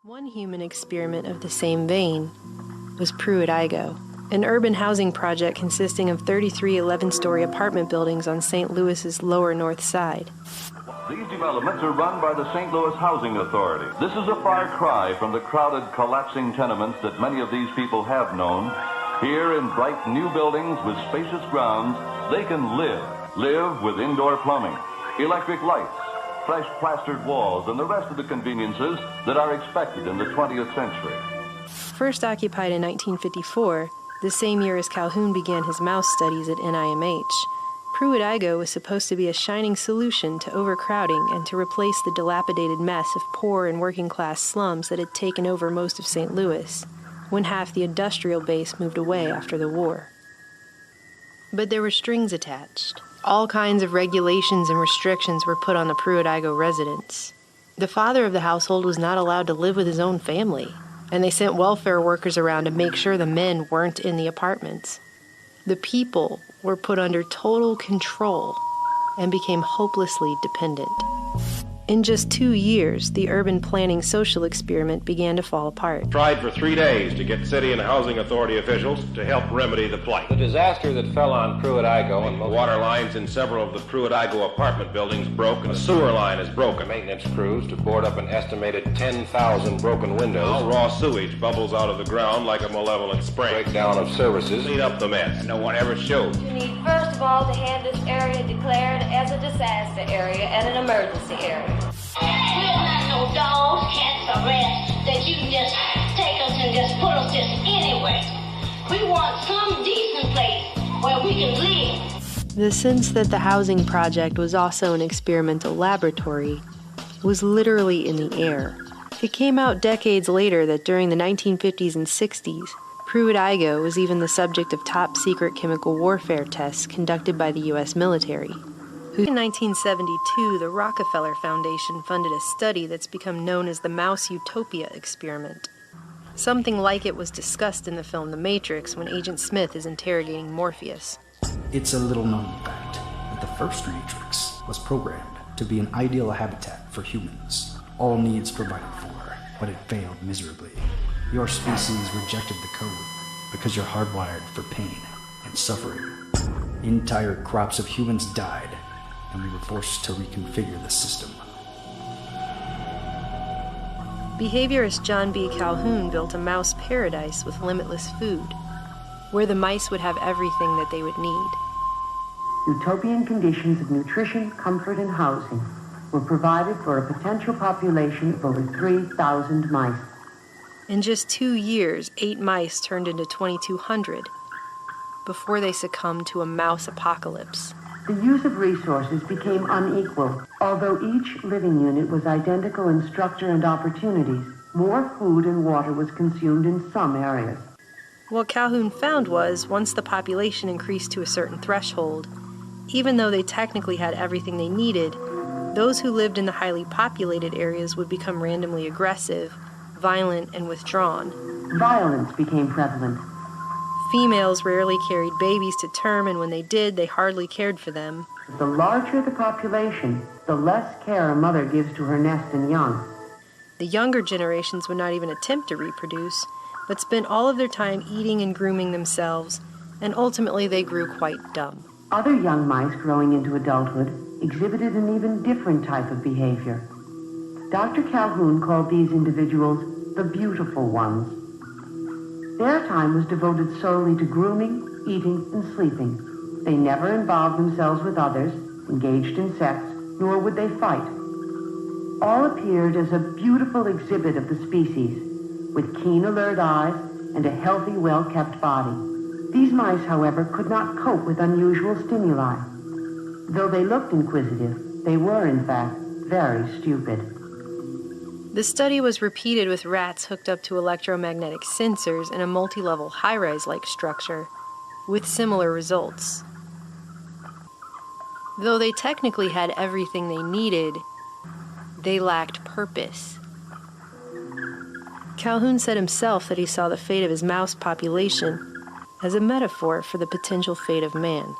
One human experiment of the same vein was Pruitt-Igoe, an urban housing project consisting of 33 11-story apartment buildings on St. Louis's lower north side. These developments are run by the St. Louis Housing Authority. This is a far cry from the crowded, collapsing tenements that many of these people have known. Here in bright new buildings with spacious grounds, they can live with indoor plumbing, electric lights, fresh plastered walls, and the rest of the conveniences that are expected in the 20th century. First occupied in 1954, the same year as Calhoun began his mouse studies at NIMH, Pruitt-Igoe was supposed to be a shining solution to overcrowding and to replace the dilapidated mess of poor and working-class slums that had taken over most of St. Louis, when half the industrial base moved away after the war. But there were strings attached. All kinds of regulations and restrictions were put on the Pruitt-Igoe residents. The father of the household was not allowed to live with his own family, and they sent welfare workers around to make sure the men weren't in the apartments. The people were put under total control and became hopelessly dependent. In just 2 years, the urban planning social experiment began to fall apart. Tried for 3 days to get city and housing authority officials to help remedy the plight. The disaster that fell on Pruitt-Igoe and water lines in several of the Pruitt-Igoe apartment buildings broke, and a sewer line is broken. Maintenance crews to board up an estimated 10,000 broken windows. Now raw sewage bubbles out of the ground like a malevolent spring. Breakdown of services. Clean up the mess. And no one ever showed. You need, first of all, to have this area declared as a disaster area and an emergency area. We're not no dogs, cats, or rats that you can just take us and just put us just anywhere. We want some decent place where we can live. The sense that the housing project was also an experimental laboratory was literally in the air. It came out decades later that during the 1950s and 60s, Pruitt-Igoe was even the subject of top-secret chemical warfare tests conducted by the U.S. military. In 1972, the Rockefeller Foundation funded a study that's become known as the Mouse Utopia experiment. Something like it was discussed in the film The Matrix when Agent Smith is interrogating Morpheus. It's a little-known fact that the first Matrix was programmed to be an ideal habitat for humans, all needs provided for, but it failed miserably. Your species rejected the code because you're hardwired for pain and suffering. Entire crops of humans died, and we were forced to reconfigure the system. Behaviorist John B. Calhoun built a mouse paradise with limitless food, where the mice would have everything that they would need. Utopian conditions of nutrition, comfort, and housing were provided for a potential population of over 3,000 mice. In just 2 years, 8 mice turned into 2,200 before they succumbed to a mouse apocalypse. The use of resources became unequal. Although each living unit was identical in structure and opportunities, more food and water was consumed in some areas. What Calhoun found was, once the population increased to a certain threshold, even though they technically had everything they needed, those who lived in the highly populated areas would become randomly aggressive, violent, and withdrawn. Violence became prevalent. Females rarely carried babies to term, and when they did, they hardly cared for them. The larger the population, the less care a mother gives to her nest and young. The younger generations would not even attempt to reproduce, but spent all of their time eating and grooming themselves, and ultimately they grew quite dumb. Other young mice growing into adulthood exhibited an even different type of behavior. Dr. Calhoun called these individuals the beautiful ones. Their time was devoted solely to grooming, eating, and sleeping. They never involved themselves with others, engaged in sex, nor would they fight. All appeared as a beautiful exhibit of the species, with keen, alert eyes and a healthy, well-kept body. These mice, however, could not cope with unusual stimuli. Though they looked inquisitive, they were, in fact, very stupid. The study was repeated with rats hooked up to electromagnetic sensors in a multi-level high-rise-like structure, with similar results. Though they technically had everything they needed, they lacked purpose. Calhoun said himself that he saw the fate of his mouse population as a metaphor for the potential fate of man.